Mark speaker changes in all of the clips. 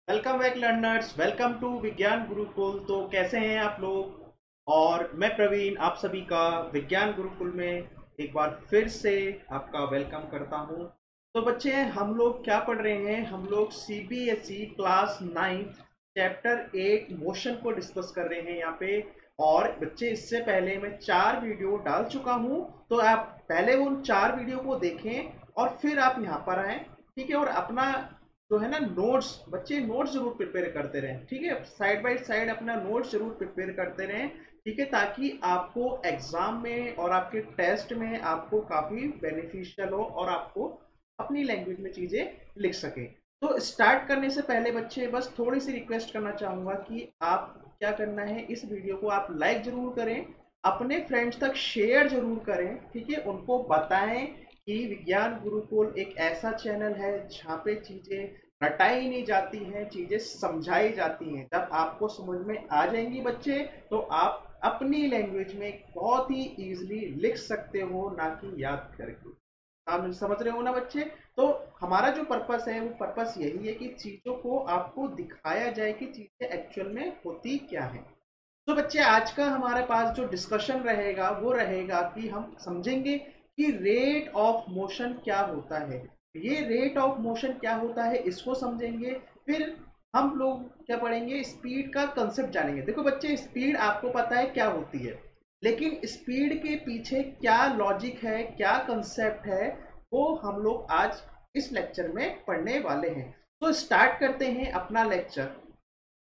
Speaker 1: Welcome back learners, welcome to Vigyan Gurukul. तो कैसे हैं आप लोग? और मैं प्रवीण आप सभी का विज्ञान गुरुकुल में एक बार फिर से आपका वेलकम करता हूं। तो बच्चे, हम लोग क्या पढ़ रहे हैं? हम लोग सीबीएसई क्लास 9 चैप्टर 8 मोशन को डिस्कस कर रहे हैं यहाँ पे। और बच्चे, इससे पहले मैं 4 वीडियो डाल चुका हूँ, तो आप पहले उन 4 वीडियो को देखें और फिर आप यहाँ पर आएँ। ठीक है, और अपना जो है ना नोट्स, बच्चे नोट्स जरूर प्रिपेयर करते रहें। ठीक है, साइड बाय साइड अपना नोट्स जरूर प्रिपेयर करते रहें। ठीक है, ताकि आपको एग्जाम में और आपके टेस्ट में आपको काफ़ी बेनिफिशियल हो और आपको अपनी लैंग्वेज में चीज़ें लिख सके। तो स्टार्ट करने से पहले बच्चे, बस थोड़ी सी रिक्वेस्ट करना चाहूँगा कि आप क्या करना है, इस वीडियो को आप लाइक ज़रूर करें, अपने फ्रेंड्स तक शेयर जरूर करें। ठीक है, उनको बताएं कि विज्ञान गुरुकुल एक ऐसा चैनल है जहाँ पे चीज़ें रटाई नहीं जाती हैं, चीज़ें समझाई जाती हैं। जब आपको समझ में आ जाएंगी बच्चे, तो आप अपनी लैंग्वेज में बहुत ही इजीली लिख सकते हो, ना कि याद करके। आप समझ रहे हो ना बच्चे? तो हमारा जो पर्पस है वो पर्पस यही है कि चीज़ों को आपको दिखाया जाए कि चीज़ें एक्चुअल में होती क्या है। तो बच्चे, आज का हमारे पास जो डिस्कशन रहेगा वो रहेगा कि हम समझेंगे कि रेट ऑफ मोशन क्या होता है। ये रेट ऑफ मोशन क्या होता है इसको समझेंगे। फिर हम लोग क्या पढ़ेंगे, स्पीड का कंसेप्ट जानेंगे। देखो बच्चे, स्पीड आपको पता है क्या होती है, लेकिन स्पीड के पीछे क्या लॉजिक है, क्या कंसेप्ट है, वो हम लोग आज इस लेक्चर में पढ़ने वाले हैं। तो स्टार्ट करते हैं अपना लेक्चर।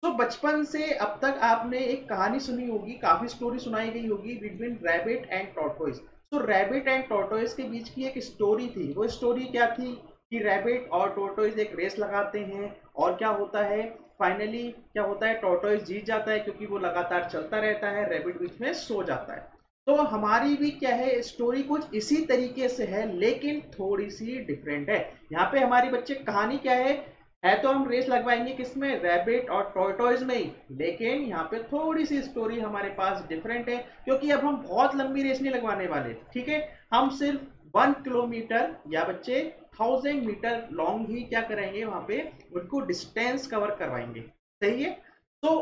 Speaker 1: तो बचपन से अब तक आपने एक कहानी सुनी होगी, काफी स्टोरी सुनाई गई होगी, बिटवीन रैबिट एंड टॉर्टोइस। तो रैबिट एंड टॉर्टोइस के बीच की एक स्टोरी थी। वो स्टोरी क्या थी कि रैबिट और टॉर्टोइस एक रेस लगाते हैं, और क्या होता है, फाइनली क्या होता है, टॉर्टोइस जीत जाता है क्योंकि वो लगातार चलता रहता है, रैबिट बीच में सो जाता है। तो हमारी भी क्या है, स्टोरी कुछ इसी तरीके से है, लेकिन थोड़ी सी डिफरेंट है। यहाँ पे हमारी बच्चे कहानी क्या है तो हम रेस लगवाएंगे किसमें, रैबिट और टॉर्टोइज में ही, लेकिन यहाँ पे थोड़ी सी स्टोरी हमारे पास डिफरेंट है, क्योंकि अब हम बहुत लंबी रेस नहीं लगवाने वाले। ठीक है, हम सिर्फ 1 किलोमीटर या बच्चे 1000 मीटर लॉन्ग ही क्या करेंगे, वहां पे उनको डिस्टेंस कवर करवाएंगे। सही है। तो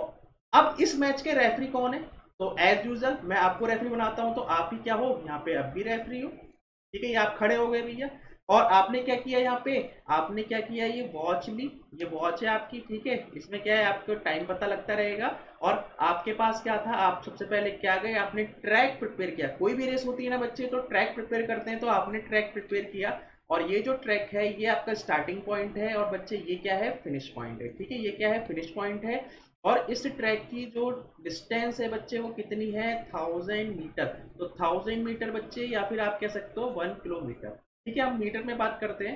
Speaker 1: अब इस मैच के रेफरी कौन है? तो एज यूजल मैं आपको रेफरी बनाता हूं, तो आप ही क्या हो, यहाँ पे अब भी रेफरी हो। ठीक है, ये आप खड़े हो गए भैया, और आपने क्या किया, यहाँ पे आपने क्या किया, ये वॉच ली, ये वॉच है आपकी। ठीक है, इसमें क्या है, आपको टाइम पता लगता रहेगा। और आपके पास क्या था, आप सबसे पहले क्या गए, आपने ट्रैक प्रिपेयर किया। कोई भी रेस होती है ना बच्चे, तो ट्रैक प्रिपेयर करते हैं, तो आपने ट्रैक प्रिपेयर किया। और ये जो ट्रैक है ये आपका स्टार्टिंग पॉइंट है, और बच्चे ये क्या है, फिनिश पॉइंट है। ठीक है, ये क्या है, फिनिश पॉइंट है। और इस ट्रैक की जो डिस्टेंस है बच्चे, वो कितनी है, 1000 मीटर। तो 1000 मीटर बच्चे, या फिर आप कह सकते हो 1 किलोमीटर। ठीक है, हम मीटर में बात करते हैं।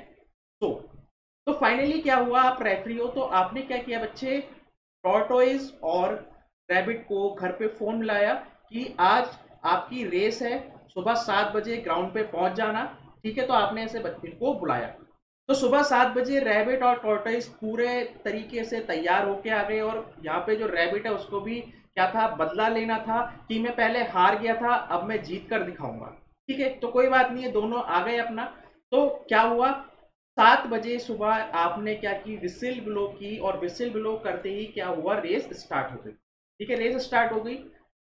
Speaker 1: तो तो फाइनली क्या हुआ, आप रेफरी हो, तो आपने क्या किया बच्चे, टॉर्टोइज और रैबिट को घर पे फोन मिलाया कि आज आपकी रेस है, सुबह 7 बजे ग्राउंड पे पहुंच जाना। ठीक है, तो आपने ऐसे बच्चे को बुलाया। तो सुबह 7 बजे रैबिट और टॉर्टोइज पूरे तरीके से तैयार होके आ गए। और यहाँ पे जो रैबिट है उसको भी क्या था, बदला लेना था कि मैं पहले हार गया था, अब मैं जीत कर दिखाऊंगा। ठीक है, तो कोई बात नहीं है, दोनों आ गए अपना। तो क्या हुआ, 7 बजे सुबह आपने क्या की, विसिल ब्लो की, और विसिल ब्लो करते ही क्या हुआ, रेस स्टार्ट हो गई। ठीक है, रेस स्टार्ट हो गई।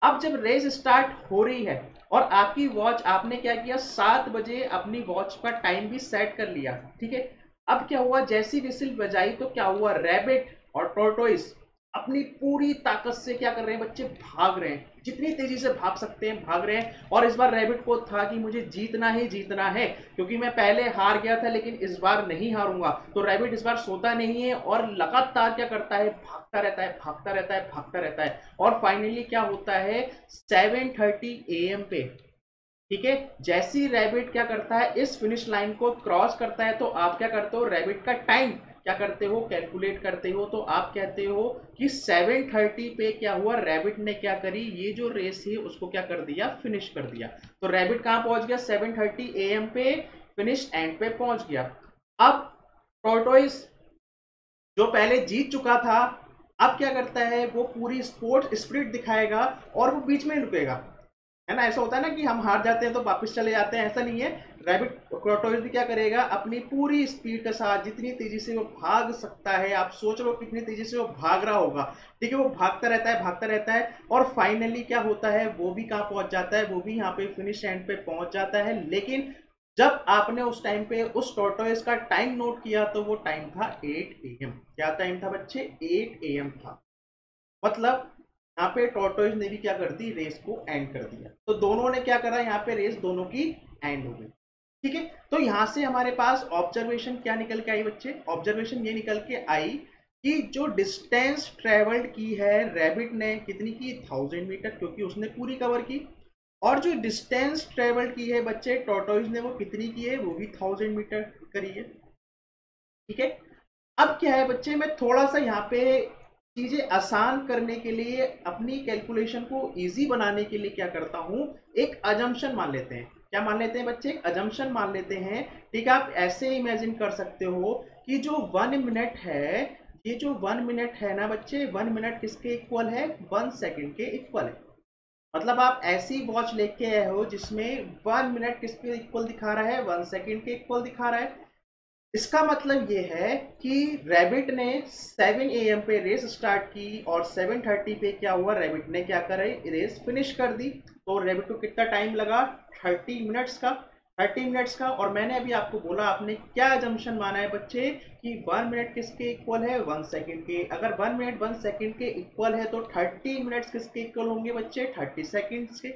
Speaker 1: अब जब रेस स्टार्ट हो रही है और आपकी वॉच, आपने क्या किया, 7 बजे अपनी वॉच का टाइम भी सेट कर लिया। ठीक है, अब क्या हुआ, जैसी विसिल बजाई तो क्या हुआ, रैबिट और टॉर्टोइस अपनी पूरी ताकत से क्या कर रहे हैं बच्चे, भाग रहे हैं, जितनी तेजी से भाग सकते हैं भाग रहे हैं। और इस बार रैबिट को था कि मुझे जीतना ही जीतना है, क्योंकि मैं पहले हार गया था लेकिन इस बार नहीं हारूंगा। तो रैबिट इस बार सोता नहीं है और लगातार क्या करता है, भागता रहता है, भागता रहता है, भागता रहता है। और फाइनली क्या होता है, 7:30 AM पे, ठीक है, जैसी रैबिट क्या करता है, इस फिनिश लाइन को क्रॉस करता है, तो आप क्या करते हो, रैबिट का टाइम क्या करते हो, कैलकुलेट करते हो। तो आप कहते हो कि 7:30 पे क्या हुआ, रैबिट ने क्या करी, ये जो रेस है उसको क्या कर दिया, फिनिश कर दिया। तो रैबिट कहां पहुंच गया, 7:30 AM पे फिनिश एंड पे पहुंच गया। अब टॉर्टोइस जो पहले जीत चुका था, अब क्या करता है, वो पूरी स्पोर्ट स्पिरिट दिखाएगा और वो बीच में रुकेगा। है ना, ऐसा होता है ना कि हम हार जाते हैं तो वापस चले जाते हैं, ऐसा नहीं है। रैबिट टॉर्टोइज भी क्या करेगा, अपनी पूरी स्पीड के साथ जितनी तेजी से वो भाग सकता है, आप सोच लो कितनी तेजी से वो भाग रहा होगा, ठीक है, वो भागता रहता है और फाइनली क्या होता है, वो भी कहाँ पहुंच जाता है, वो भी यहाँ पे फिनिश एंड पे पहुंच जाता है। लेकिन जब आपने उस टाइम पे उस टॉर्टोइज का टाइम नोट किया तो वो टाइम था 8 AM। क्या टाइम था बच्चे, 8 AM था। मतलब यहाँ पे टॉर्टोइज ने भी क्या कर दी, रेस को एंड कर दिया। तो दोनों ने क्या करा, यहाँ पे रेस दोनों की एंड हो गई, ठीक है। तो यहाँ से हमारे पास ऑब्जर्वेशन क्या निकल के आई बच्चे, ऑब्जर्वेशन ये निकल के आई कि जो डिस्टेंस ट्रेवल्ड की है रैबिट ने, कितनी की, 1000 मीटर, क्योंकि उसने पूरी कवर की। और जो डिस्टेंस ट्रेवल्ड की है बच्चे टॉर्टोइज ने, वो कितनी की है, वो भी 1000 मीटर करी है, ठीक है। अब क्या है बच्चे, मैं थोड़ा सा यहाँ पे चीजें आसान करने के लिए, अपनी कैलकुलेशन को इजी बनाने के लिए क्या करता हूं, एक अजम्पशन मान लेते हैं। क्या मान लेते हैं बच्चे, एक अजम्पशन मान लेते हैं, ठीक है। आप ऐसे इमेजिन कर सकते हो कि जो 1 मिनट है, ये जो 1 मिनट है ना बच्चे, 1 मिनट किसके इक्वल है, 1 सेकंड के इक्वल है। मतलब आप ऐसी वॉच लेके आए हो जिसमें 1 मिनट किसके इक्वल दिखा रहा है, 1 सेकंड के इक्वल दिखा रहा है। इसका मतलब ये है कि रैबिट ने 7 AM पे रेस स्टार्ट की और 7:30 पे क्या हुआ, रैबिट ने क्या करा, रेस फिनिश कर दी। तो रैबिट को कितना टाइम लगा, 30 मिनट्स का, 30 मिनट्स का। और मैंने अभी आपको बोला, आपने क्या अजम्पशन माना है बच्चे कि 1 मिनट किसके इक्वल है, 1 सेकंड के। अगर 1 मिनट 1 सेकंड के इक्वल है तो 30 मिनट्स किसके इक्वल होंगे बच्चे, 30 सेकंड्स के,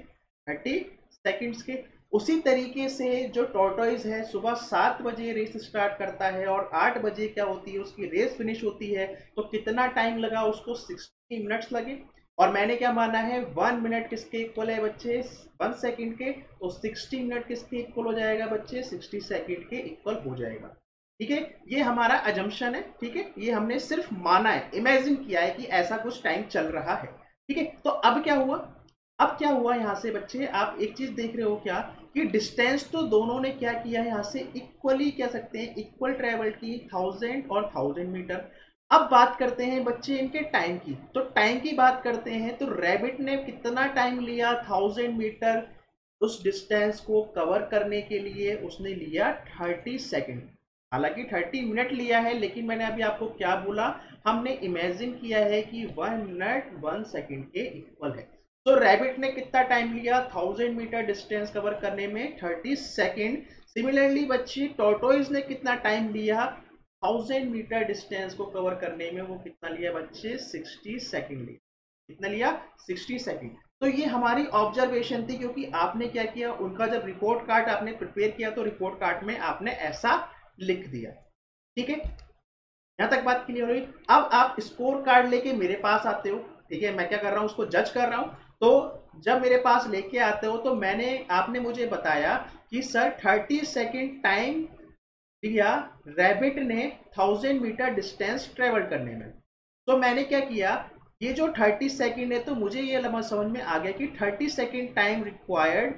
Speaker 1: 30 सेकंड्स के। उसी तरीके से जो टॉर्टोइज है सुबह 7 बजे रेस स्टार्ट करता है और 8 बजे क्या होती है, उसकी रेस फिनिश होती है। तो कितना टाइम लगा उसको, 60 मिनट्स लगे। और मैंने क्या माना है, 1 मिनट किसके इक्वल है बच्चे, 1 सेकंड के। तो 60 मिनट किसके इक्वल हो जाएगा बच्चे, 60 सेकंड के इक्वल हो जाएगा, ठीक है। ये हमारा अजम्पशन है, ठीक है, ये हमने सिर्फ माना है, इमेजिन किया है कि ऐसा कुछ टाइम चल रहा है, ठीक है। तो अब क्या हुआ, अब क्या हुआ यहाँ से बच्चे, आप एक चीज देख रहे हो क्या, कि डिस्टेंस तो दोनों ने क्या किया है, यहाँ से इक्वली कह सकते हैं, इक्वल ट्रेवल की, 1000 और 1000 मीटर। अब बात करते हैं बच्चे इनके टाइम की। तो टाइम की बात करते हैं तो रैबिट ने कितना टाइम लिया 1000 मीटर उस डिस्टेंस को कवर करने के लिए, उसने लिया 30 सेकेंड। हालांकि 30 मिनट लिया है, लेकिन मैंने अभी आपको क्या बोला, हमने इमेजिन किया है कि 1 मिनट 1 सेकेंड के इक्वल है। तो रैबिट ने कितना टाइम लिया 1000 मीटर डिस्टेंस कवर करने में, 30 सेकेंड। सिमिलरली बच्ची टॉर्टोइज ने कितना टाइम लिया 1000 मीटर डिस्टेंस को कवर करने में, वो कितना लिया बच्चे, 60 सेकेंड लिया। कितना लिया, 60 सेकेंड। तो ये हमारी ऑब्जर्वेशन थी, क्योंकि आपने क्या किया, उनका जब रिपोर्ट कार्ड आपने प्रिपेयर किया तो रिपोर्ट कार्ड में आपने ऐसा लिख दिया, ठीक है। यहां तक बात क्लियर हुई। अब आप स्कोर कार्ड लेके मेरे पास आते हो, ठीक है, मैं क्या कर रहा हूं, उसको जज कर रहा हूं। तो जब मेरे पास लेके आते हो तो आपने मुझे बताया कि सर 30 सेकेंड टाइम दिया रैबिट ने 1000 मीटर डिस्टेंस ट्रेवल करने में। तो मैंने क्या किया, ये जो 30 सेकेंड है, तो मुझे ये समझ में आ गया कि 30 second time required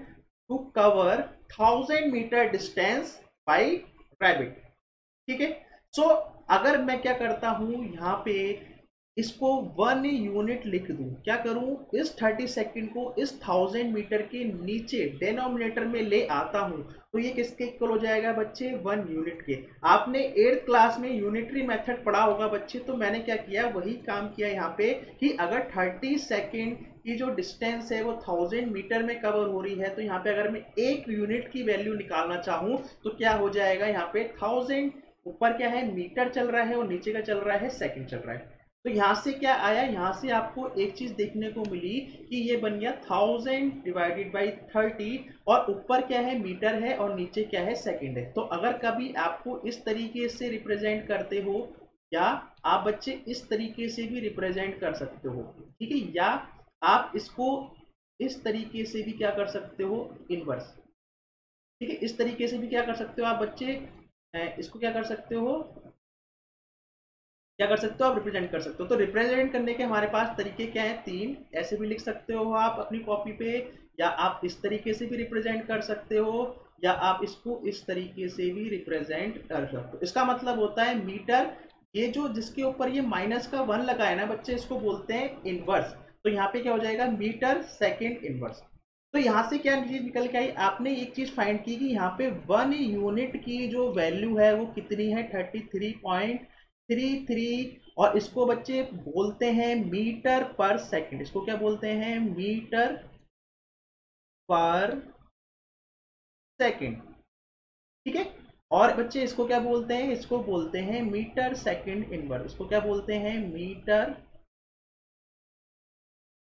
Speaker 1: to cover 1000 metre distance by rabbit, ठीक है। सो अगर मैं क्या करता हूं, यहाँ पे इसको 1 यूनिट लिख दूं, क्या करूं, इस 30 सेकंड को इस 1000 मीटर के नीचे डेनोमिनेटर में ले आता हूं, तो ये किसके इक्वल हो जाएगा बच्चे, 1 यूनिट के। आपने 8th क्लास में यूनिटरी मेथड पढ़ा होगा बच्चे, तो मैंने क्या किया, वही काम किया यहाँ पे, कि अगर 30 सेकंड की जो डिस्टेंस है वो 1000 मीटर में कवर हो रही है, तो यहाँ पे अगर मैं 1 यूनिट की वैल्यू निकालना चाहूँ तो क्या हो जाएगा, यहाँ पे 1000 ऊपर क्या है, मीटर चल रहा है और नीचे का चल रहा है, सेकंड चल रहा है। तो यहाँ से क्या आया, यहाँ से आपको एक चीज देखने को मिली कि ये बन गया 1000 डिवाइडेड बाई 30, और ऊपर क्या है, मीटर है और नीचे क्या है, सेकंड है। तो अगर कभी आपको इस तरीके से रिप्रेजेंट करते हो, या आप बच्चे इस तरीके से भी रिप्रेजेंट कर सकते हो, ठीक है, या आप इसको इस तरीके से भी क्या कर सकते हो, इनवर्स, ठीक है, इस तरीके से भी क्या कर सकते हो आप बच्चे, इसको क्या कर सकते हो, क्या कर सकते हो आप, रिप्रेजेंट कर सकते हो। तो रिप्रेजेंट करने के हमारे पास तरीके क्या हैं, 3। ऐसे भी लिख सकते हो आप अपनी कॉपी पे, या आप इस तरीके से भी रिप्रेजेंट कर सकते हो, या आप इसको इस तरीके से भी रिप्रेजेंट कर सकते हो। इसका मतलब होता है मीटर, ये जो जिसके ऊपर ये -1 लगा है ना बच्चे, इसको बोलते हैं इनवर्स। तो यहाँ पे क्या हो जाएगा, मीटर सेकेंड इनवर्स। तो यहाँ से क्या चीज निकल के आई, आपने एक चीज फाइंड की कि यहाँ पे 1 यूनिट की जो वैल्यू है वो कितनी है 33.33, और इसको बच्चे बोलते हैं मीटर पर सेकंड। इसको क्या बोलते हैं, मीटर पर सेकंड, ठीक है। और बच्चे इसको क्या बोलते हैं, इसको बोलते हैं मीटर सेकंड इनवर्स। इसको क्या बोलते हैं, मीटर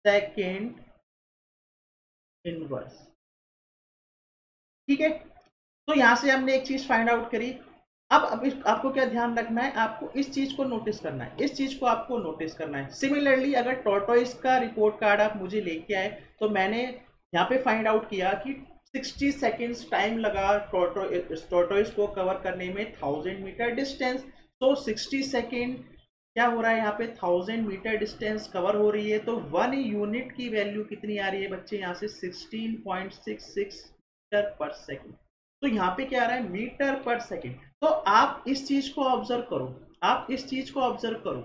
Speaker 1: सेकंड इनवर्स, ठीक है। तो यहां से हमने एक चीज फाइंड आउट करी। अब आपको क्या ध्यान रखना है, आपको इस चीज को नोटिस करना है, इस चीज को आपको नोटिस करना है। सिमिलरली अगर टॉर्टोइस का रिपोर्ट कार्ड आप मुझे लेके आए तो मैंने यहाँ पे फाइंड आउट किया कि 60 सेकेंड्स टाइम लगा टॉर्टोइस को कवर करने में 1000 मीटर डिस्टेंस। तो 60 सेकेंड क्या हो रहा है, यहाँ पे 1000 मीटर डिस्टेंस कवर हो रही है। तो 1 यूनिट की वैल्यू कितनी आ रही है बच्चे, यहाँ से 16.66 मीटर पर सेकेंड। तो यहाँ पे क्या आ रहा है, मीटर पर सेकेंड। तो आप इस चीज को ऑब्जर्व करो, आप इस चीज को ऑब्जर्व करो।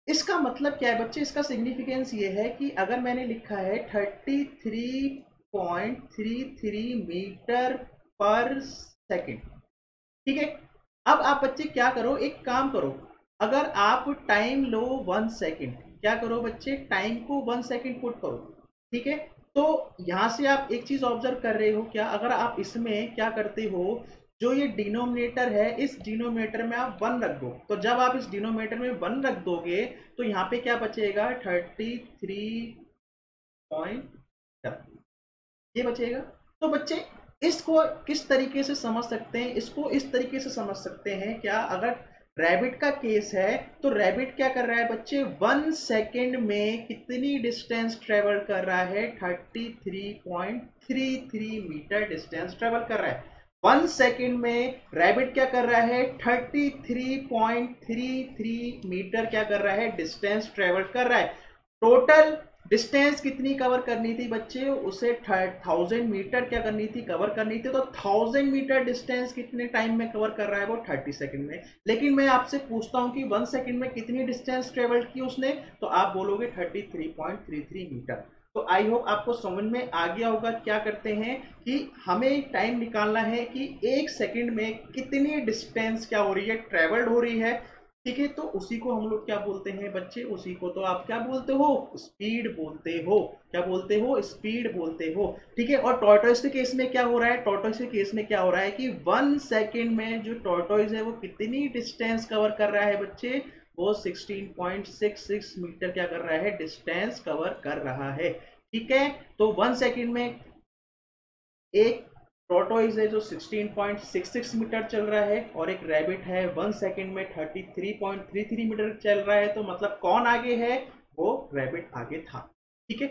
Speaker 1: इसका मतलब क्या है बच्चे, इसका सिग्निफिकेंस ये है कि अगर मैंने लिखा है 33.33 मीटर पर सेकेंड, ठीक है। अब आप बच्चे क्या करो, एक काम करो, अगर आप टाइम लो 1 सेकेंड, क्या करो बच्चे, टाइम को 1 सेकेंड पुट करो, ठीक है। तो यहां से आप एक चीज ऑब्जर्व कर रहे हो क्या, अगर आप इसमें क्या करते हो, जो ये डिनोमिनेटर है इस डिनोमिनेटर में आप 1 रख दो। तो जब आप इस डिनोमिनेटर में 1 रख दोगे तो यहाँ पे क्या बचेगा 33 ये बचेगा। तो बच्चे इसको किस तरीके से समझ सकते हैं, इसको इस तरीके से समझ सकते हैं क्या, अगर रैबिट का केस है तो रैबिट क्या कर रहा है बच्चे, 1 सेकेंड में कितनी डिस्टेंस ट्रेवल कर रहा है, 33.33 मीटर डिस्टेंस ट्रेवल कर रहा है। 1 सेकेंड में रैबिट क्या कर रहा है, 33.33 मीटर क्या कर रहा है, डिस्टेंस ट्रेवल कर रहा है। टोटल डिस्टेंस कितनी कवर करनी थी बच्चे, उसे 1000 मीटर क्या करनी थी, कवर करनी थी। तो 1000 मीटर डिस्टेंस कितने टाइम में कवर कर रहा है, वो 30 सेकंड में। लेकिन मैं आपसे पूछता हूं कि 1 सेकंड में कितनी डिस्टेंस ट्रेवल की उसने, तो आप बोलोगे 33.33 मीटर। तो आई होप आपको समझ में आ गया होगा क्या करते हैं कि हमें टाइम निकालना है कि 1 सेकंड में कितनी डिस्टेंस क्या हो रही है, ट्रेवल्ड हो रही है, ठीक है। तो उसी को हम लोग क्या बोलते हैं बच्चे, उसी को तो आप क्या बोलते हो, स्पीड बोलते हो। क्या बोलते हो, स्पीड बोलते हो, ठीक है। और टॉर्टोइस के केस में क्या हो रहा है, टॉर्टोइस के केस में क्या हो रहा है कि 1 सेकेंड में जो टॉर्टोइस है वो कितनी डिस्टेंस कवर कर रहा है बच्चे, वो 16.66 मीटर क्या कर रहा है, डिस्टेंस कवर कर रहा है, ठीक है। तो 1 सेकेंड में एक टॉर्टोइस है जो 16.66 मीटर चल रहा है और एक रैबिट है 1 सेकेंड में 33.33 मीटर चल रहा है। तो मतलब कौन आगे है, वो रैबिट आगे था, ठीक है।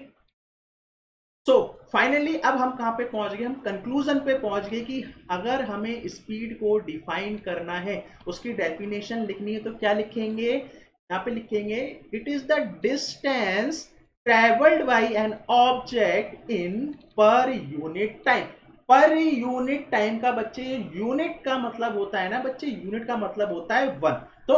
Speaker 1: सो फाइनली अब हम कहां पे पहुंच गए, हम कंक्लूजन पे पहुंच गए कि अगर हमें स्पीड को डिफाइन करना है, उसकी डेफिनेशन लिखनी है, तो क्या लिखेंगे, यहाँ पे लिखेंगे it is the distance travelled by an object in per unit time. Per unit time का बच्चे, यूनिट का मतलब होता है ना बच्चे, यूनिट का मतलब होता है 1। तो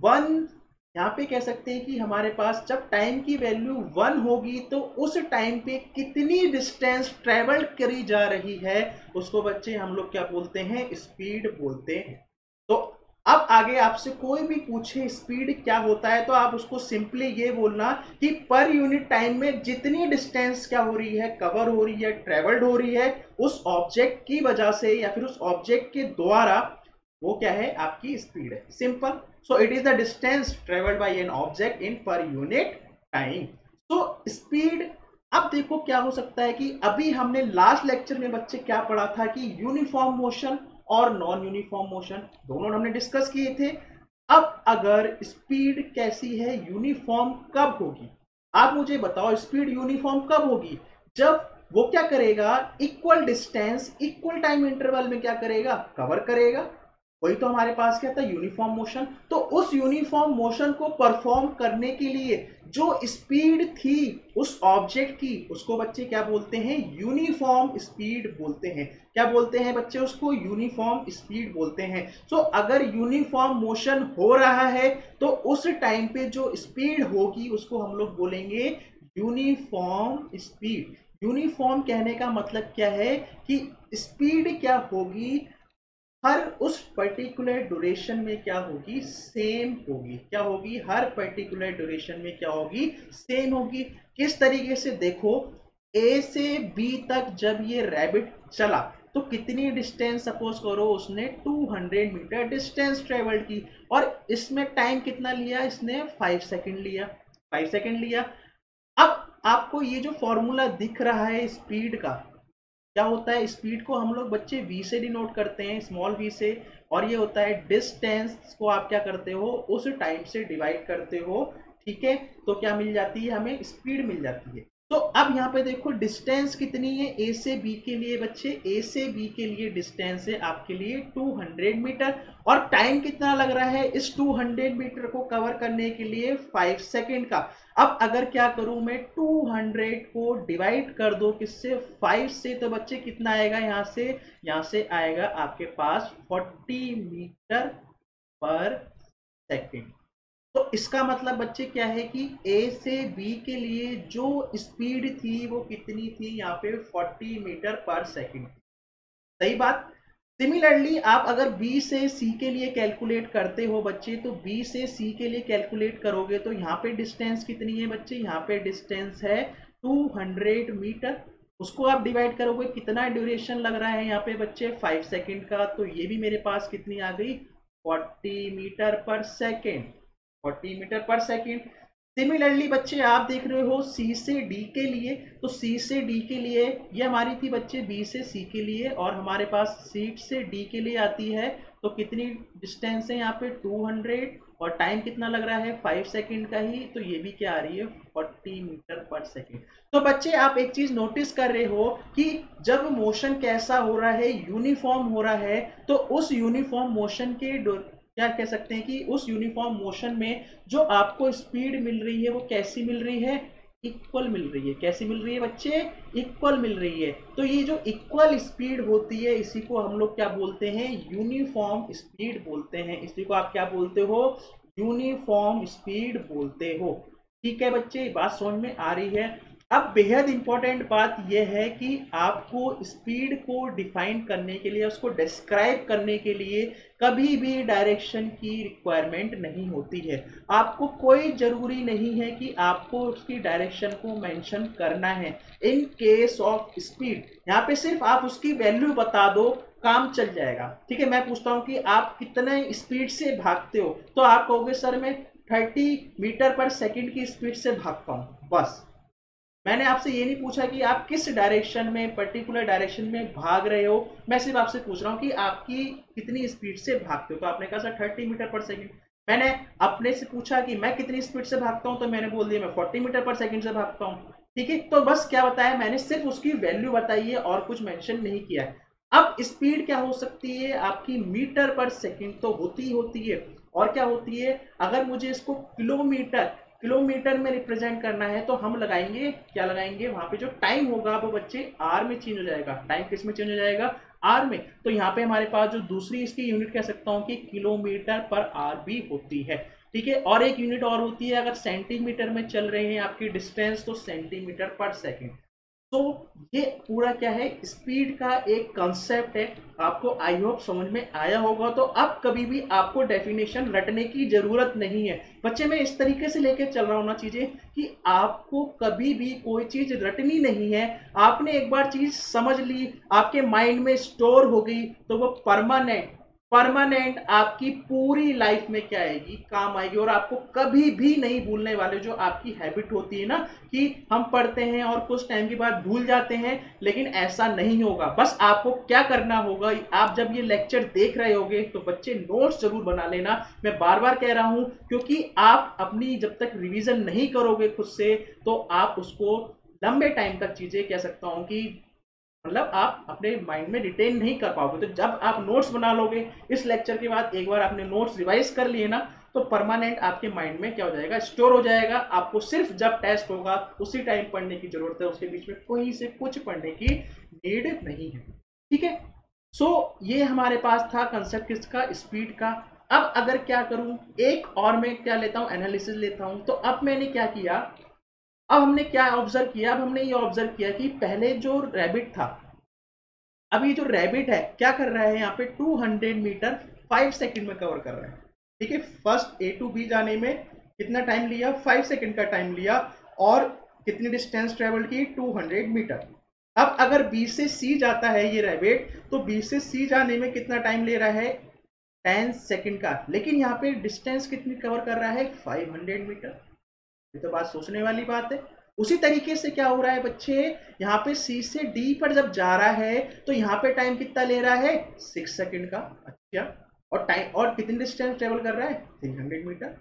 Speaker 1: 1 यहाँ पे कह सकते हैं कि हमारे पास जब टाइम की वैल्यू 1 होगी तो उस टाइम पे कितनी डिस्टेंस ट्रेवल करी जा रही है, उसको बच्चे हम लोग क्या बोलते हैं, स्पीड बोलते हैं। तो अब आगे आपसे कोई भी पूछे स्पीड क्या होता है, तो आप उसको सिंपली ये बोलना कि पर यूनिट टाइम में जितनी डिस्टेंस क्या हो रही है, कवर हो रही है, ट्रेवल्ड हो रही है उस ऑब्जेक्ट की वजह से या फिर उस ऑब्जेक्ट के द्वारा, वो क्या है, आपकी स्पीड है, simple. So it is the distance travelled by an object in per unit time. तो स्पीड, अब देखो क्या हो सकता है कि अभी हमने लास्ट लेक्चर में बच्चे क्या पढ़ा था कि यूनिफॉर्म मोशन और नॉन यूनिफॉर्म मोशन दोनों हमने डिस्कस किए थे। अब अगर स्पीड कैसी है, यूनिफॉर्म कब होगी, आप मुझे बताओ, स्पीड यूनिफॉर्म कब होगी, जब वो क्या करेगा, equal distance equal time interval में क्या करेगा, कवर करेगा। वही तो हमारे पास क्या था, यूनिफॉर्म मोशन। तो उस यूनिफॉर्म मोशन को परफॉर्म करने के लिए जो स्पीड थी उस ऑब्जेक्ट की, उसको बच्चे क्या बोलते हैं, यूनिफॉर्म स्पीड बोलते हैं। क्या बोलते हैं बच्चे, उसको यूनिफॉर्म स्पीड बोलते हैं। सो अगर यूनिफॉर्म मोशन हो रहा है तो उस टाइम पे जो स्पीड होगी उसको हम लोग बोलेंगे यूनिफॉर्म स्पीड। यूनिफॉर्म कहने का मतलब क्या है कि स्पीड क्या होगी हर उस पर्टिकुलर ड्यूरेशन में क्या होगी, सेम होगी। क्या होगी, हर पर्टिकुलर ड्यूरेशन में क्या होगी, सेम होगी। किस तरीके से, देखो ए से बी तक जब ये रैबिट चला तो कितनी डिस्टेंस, सपोज करो उसने 200 मीटर डिस्टेंस ट्रेवल की, और इसमें टाइम कितना लिया, इसने 5 सेकंड लिया, 5 सेकंड लिया। अब आपको ये जो फॉर्मूला दिख रहा है स्पीड का, क्या होता है, स्पीड को हम लोग बच्चे v से डिनोट करते हैं, स्मॉल v से, और ये होता है डिस्टेंस को आप क्या करते हो, उस टाइम से डिवाइड करते हो। ठीक है, तो क्या मिल जाती है, हमें स्पीड मिल जाती है। तो अब यहाँ पे देखो डिस्टेंस कितनी है ए से बी के लिए, बच्चे ए से बी के लिए डिस्टेंस है आपके लिए 200 मीटर, और टाइम कितना लग रहा है इस 200 मीटर को कवर करने के लिए, 5 सेकेंड का। अब अगर क्या करूं मैं, 200 को डिवाइड कर दो किससे, 5 से, तो बच्चे कितना आएगा, यहाँ से आएगा आपके पास 40 मीटर पर सेकेंड। तो इसका मतलब बच्चे क्या है कि ए से बी के लिए जो स्पीड थी वो कितनी थी, यहाँ पे 40 मीटर पर सेकेंड। सही बात। सिमिलरली आप अगर बी से सी के लिए कैलकुलेट करते हो बच्चे, तो बी से सी के लिए कैलकुलेट करोगे तो यहाँ पे डिस्टेंस कितनी है बच्चे, यहाँ पे डिस्टेंस है 200 मीटर। उसको आप डिवाइड करोगे, कितना ड्यूरेशन लग रहा है यहाँ पे बच्चे, 5 सेकेंड का, तो ये भी मेरे पास कितनी आ गई, 40 मीटर पर सेकेंड, 40 मीटर पर सेकेंड। सिमिलरली बच्चे आप देख रहे हो सी से डी के लिए, तो सी से डी के लिए ये हमारी थी बच्चे बी से सी के लिए, और हमारे पास सी से डी के लिए आती है, तो कितनी डिस्टेंस है यहाँ पे 200, और टाइम कितना लग रहा है 5 सेकेंड का ही, तो ये भी क्या आ रही है 40 मीटर पर सेकेंड। तो बच्चे आप एक चीज नोटिस कर रहे हो कि जब मोशन कैसा हो रहा है, यूनिफॉर्म हो रहा है, तो उस यूनिफॉर्म मोशन के क्या कह सकते हैं कि उस यूनिफॉर्म मोशन में जो आपको स्पीड मिल रही है वो कैसी मिल रही है, इक्वल मिल रही है। कैसी मिल रही है बच्चे, इक्वल मिल रही है। तो ये जो इक्वल स्पीड होती है इसी को हम लोग क्या बोलते हैं, यूनिफॉर्म स्पीड बोलते हैं। इसी को आप क्या बोलते हो, यूनिफॉर्म स्पीड बोलते हो। ठीक है बच्चे, बात समझ में आ रही है। अब बेहद इंपॉर्टेंट बात यह है कि आपको स्पीड को डिफाइन करने के लिए, उसको डिस्क्राइब करने के लिए कभी भी डायरेक्शन की रिक्वायरमेंट नहीं होती है। आपको कोई जरूरी नहीं है कि आपको उसकी डायरेक्शन को मेंशन करना है। इन केस ऑफ स्पीड यहाँ पे सिर्फ आप उसकी वैल्यू बता दो, काम चल जाएगा। ठीक है, मैं पूछता हूँ कि आप कितने स्पीड से भागते हो, तो आप कहोगे सर मैं 30 मीटर पर सेकेंड की स्पीड से भागता हूँ। बस, मैंने आपसे ये नहीं पूछा कि आप किस डायरेक्शन में, पर्टिकुलर डायरेक्शन में भाग रहे हो। मैं सिर्फ आपसे पूछ रहा हूँ कि आपकी कितनी स्पीड से भागते हो, तो आपने कहा सर 30 मीटर पर सेकंड। मैंने अपने से पूछा कि मैं कितनी स्पीड से भागता हूँ, तो मैंने बोल दिया मैं 40 मीटर पर सेकंड से भागता हूँ। ठीक है, तो बस क्या बताया मैंने, सिर्फ उसकी वैल्यू बताई है और कुछ मेंशन नहीं किया है। अब स्पीड क्या हो सकती है आपकी, मीटर पर सेकंड तो होती है, और क्या होती है, अगर मुझे इसको किलोमीटर में रिप्रेजेंट करना है तो हम लगाएंगे, क्या लगाएंगे, वहां पे जो टाइम होगा वो बच्चे आर में चेंज हो जाएगा। टाइम किस में चेंज हो जाएगा, आर में। तो यहाँ पे हमारे पास जो दूसरी इसकी यूनिट कह सकता हूँ कि किलोमीटर पर आर भी होती है। ठीक है, और एक यूनिट और होती है, अगर सेंटीमीटर में चल रहे हैं आपकी डिस्टेंस, तो सेंटीमीटर पर सेकेंड। तो ये पूरा क्या है, स्पीड का एक कंसेप्ट है। आपको आई होप समझ में आया होगा। तो अब कभी भी आपको डेफिनेशन रटने की जरूरत नहीं है बच्चे। मैं इस तरीके से लेके चल रहा हूं ना चीजें कि आपको कभी भी कोई चीज रटनी नहीं है। आपने एक बार चीज समझ ली, आपके माइंड में स्टोर हो गई, तो वो परमानेंट आपकी पूरी लाइफ में क्या आएगी, काम आएगी, और आपको कभी भी नहीं भूलने वाले। जो आपकी हैबिट होती है ना कि हम पढ़ते हैं और कुछ टाइम के बाद भूल जाते हैं, लेकिन ऐसा नहीं होगा। बस आपको क्या करना होगा, आप जब ये लेक्चर देख रहे होगे तो बच्चे नोट्स जरूर बना लेना। मैं बार बार कह रहा हूं क्योंकि आप अपनी जब तक रिवीजन नहीं करोगे खुद से, तो आप उसको लंबे टाइम तक चीजें कह सकता हूं कि मतलब आप अपने माइंड में रिटेन नहीं कर पाओगे। तो जब आप नोट्स बना लोगे इस लेक्चर के बाद, एक बार आपने नोट्स रिवाइज कर लिए ना, तो परमानेंट आपके माइंड में क्या हो जाएगा, स्टोर हो जाएगा। आपको सिर्फ जब टेस्ट होगा उसी टाइम पढ़ने की जरूरत है, उसके बीच में कहीं से कुछ पढ़ने की नीड नहीं है। ठीक है, सो ये हमारे पास था कंसेप्ट किसका, स्पीड का। अब अगर क्या करूं, एक और मैं क्या लेता हूं, एनालिसिस लेता हूं। तो अब मैंने क्या किया, अब हमने क्या ऑब्जर्व किया, अब हमने ये ऑब्जर्व किया कि पहले जो रैबिट था, अब ये जो रैबिट है क्या कर रहा है यहाँ पे 200 मीटर 5 सेकंड में कवर कर रहा है। ठीक है, फर्स्ट ए टू बी जाने में कितना टाइम लिया, 5 सेकंड का टाइम लिया, और कितनी डिस्टेंस ट्रेवल की, 200 मीटर। अब अगर बी से सी जाता है ये रैबिट, तो बी से सी जाने में कितना टाइम ले रहा है, 10 सेकंड का, लेकिन यहाँ पे डिस्टेंस कितनी कवर कर रहा है, 500 मीटर। ये तो बात सोचने वाली बात है। उसी तरीके से क्या हो रहा है बच्चे, यहाँ पे सी से डी पर जब जा रहा है तो यहाँ पे टाइम कितना ले रहा है, 6 सेकंड का। अच्छा, और टाइम और कितनी डिस्टेंस ट्रेवल कर रहा है, 300 मीटर।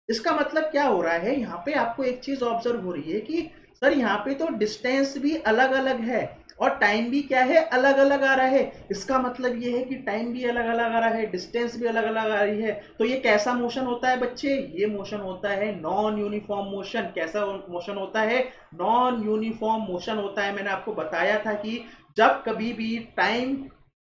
Speaker 1: इसका मतलब क्या हो रहा है, यहाँ पे आपको एक चीज ऑब्जर्व हो रही है कि सर यहाँ पे तो डिस्टेंस भी अलग अलग है और टाइम भी क्या है, अलग अलग आ रहा है। इसका मतलब ये है कि टाइम भी अलग अलग आ रहा है, डिस्टेंस भी अलग अलग आ रही है। तो ये कैसा मोशन होता है बच्चे, ये मोशन होता है नॉन यूनिफॉर्म मोशन। कैसा मोशन होता है, नॉन यूनिफॉर्म मोशन होता है। मैंने आपको बताया था कि जब कभी भी टाइम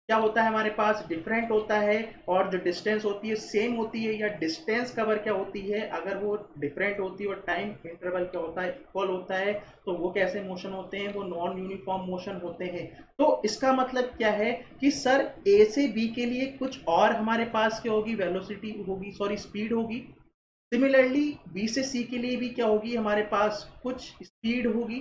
Speaker 1: क्या होता है हमारे पास, डिफरेंट होता है, और जो डिस्टेंस होती है सेम होती है, या डिस्टेंस कवर क्या होती है अगर वो डिफरेंट होती है और टाइम इंटरवल क्या होता है, इक्वल होता है, तो वो कैसे मोशन होते हैं, वो नॉन यूनिफॉर्म मोशन होते हैं। तो इसका मतलब क्या है कि सर ए से बी के लिए कुछ और हमारे पास क्या होगी, वेलोसिटी होगी, सॉरी स्पीड होगी। सिमिलरली बी से सी के लिए भी क्या होगी, हमारे पास कुछ स्पीड होगी।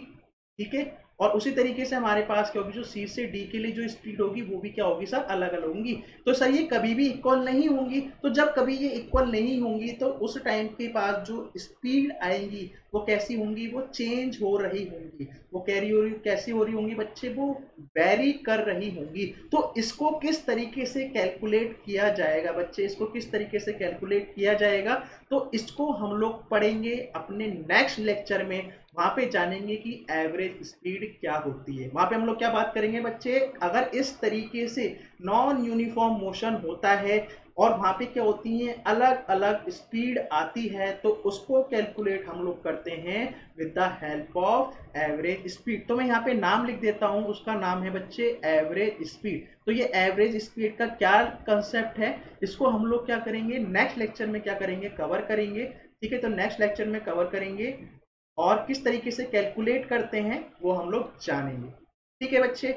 Speaker 1: ठीक है, और उसी तरीके से हमारे पास क्या होगी, जो सी से डी के लिए जो स्पीड होगी वो भी क्या होगी सर, अलग अलग होंगी। तो सर ये कभी भी इक्वल नहीं होंगी। तो जब कभी ये इक्वल नहीं होंगी तो उस टाइम के पास जो स्पीड आएंगी वो कैसी होंगी, वो चेंज हो रही होंगी। वो कैसी हो रही होंगी बच्चे, वो वेरी कर रही होंगी। तो इसको किस तरीके से कैलकुलेट किया जाएगा बच्चे, इसको किस तरीके से कैलकुलेट किया जाएगा, तो इसको हम लोग पढ़ेंगे अपने नेक्स्ट लेक्चर में। वहां पे जानेंगे कि एवरेज स्पीड क्या होती है। वहां पे हम लोग क्या बात करेंगे बच्चे, अगर इस तरीके से नॉन यूनिफॉर्म मोशन होता है और वहां पे क्या होती है, अलग अलग स्पीड आती है, तो उसको कैलकुलेट हम लोग करते हैं with the help of average speed. तो मैं यहाँ पे नाम लिख देता हूँ, उसका नाम है बच्चे एवरेज स्पीड। तो ये एवरेज स्पीड का क्या कंसेप्ट है, इसको हम लोग क्या करेंगे, नेक्स्ट लेक्चर में क्या करेंगे, कवर करेंगे। ठीक है, तो नेक्स्ट लेक्चर में कवर करेंगे और किस तरीके से कैलकुलेट करते हैं वो हम लोग जानेंगे। ठीक है बच्चे,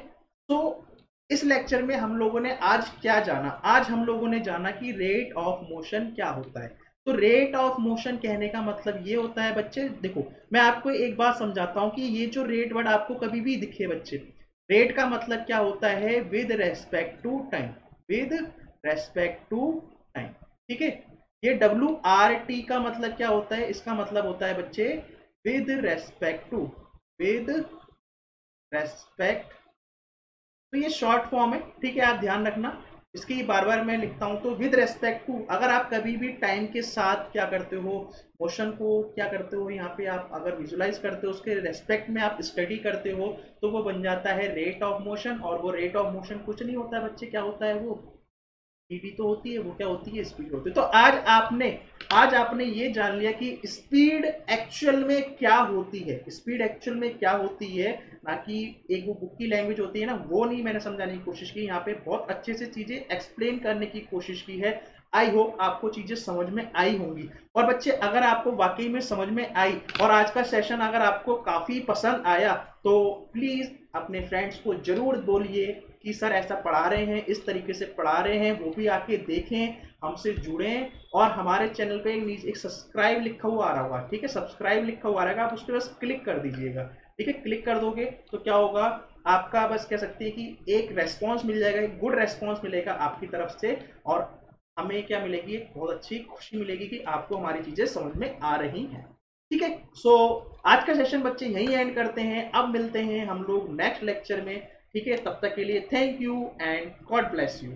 Speaker 1: तो इस लेक्चर में हम लोगों ने आज क्या जाना, आज हम लोगों ने जाना कि रेट ऑफ मोशन क्या होता है। तो रेट ऑफ मोशन कहने का मतलब ये होता है बच्चे, देखो मैं आपको एक बात समझाता हूं कि ये जो रेट वर्ड आपको कभी भी दिखे बच्चे, रेट का मतलब क्या होता है, with respect to time, with respect to time. ठीक है, ये WRT का मतलब क्या होता है, इसका मतलब होता है बच्चे with respect to, with respect. तो ये शॉर्ट फॉर्म है, ठीक है, आप ध्यान रखना इसकी, बार बार मैं लिखता हूं। तो विद रेस्पेक्ट टू, अगर आप कभी भी टाइम के साथ क्या करते हो, मोशन को क्या करते हो, यहाँ पे आप अगर विजुलाइज करते हो, उसके रेस्पेक्ट में आप स्टडी करते हो, तो वो बन जाता है रेट ऑफ मोशन। और वो रेट ऑफ मोशन कुछ नहीं होता है बच्चे, क्या होता है, वो स्पीड तो होती है, वो क्या होती है, स्पीड होती है। तो आज आपने ये जान लिया कि स्पीड एक्चुअल में क्या होती है, स्पीड एक्चुअल में क्या होती है, ना कि एक वो बुक की लैंग्वेज होती है ना, वो नहीं मैंने समझाने की कोशिश की, यहाँ पे बहुत अच्छे से चीजें एक्सप्लेन करने की कोशिश की है। आई होप आपको चीजें समझ में आई होंगी। और बच्चे अगर आपको वाकई में समझ में आई और आज का सेशन अगर आपको काफी पसंद आया, तो प्लीज अपने फ्रेंड्स को जरूर बोलिए कि सर ऐसा पढ़ा रहे हैं, इस तरीके से पढ़ा रहे हैं, वो भी आके देखें, हमसे जुड़ें। और हमारे चैनल पे नीचे एक सब्सक्राइब लिखा हुआ आ रहा होगा, ठीक है, सब्सक्राइब लिखा हुआ आ रहेगा, आप उस पर बस क्लिक कर दीजिएगा। ठीक है, क्लिक कर दोगे तो क्या होगा, आपका बस कह सकते हैं कि एक रेस्पॉन्स मिल जाएगा, एक गुड रेस्पॉन्स मिलेगा आपकी तरफ से, और हमें क्या मिलेगी, एक बहुत अच्छी खुशी मिलेगी कि आपको हमारी चीजें समझ में आ रही हैं। ठीक है, सो आज का सेशन बच्चे यहीं एंड करते हैं, अब मिलते हैं हम लोग नेक्स्ट लेक्चर में। ठीक है, तब तक के लिए thank you and God bless you.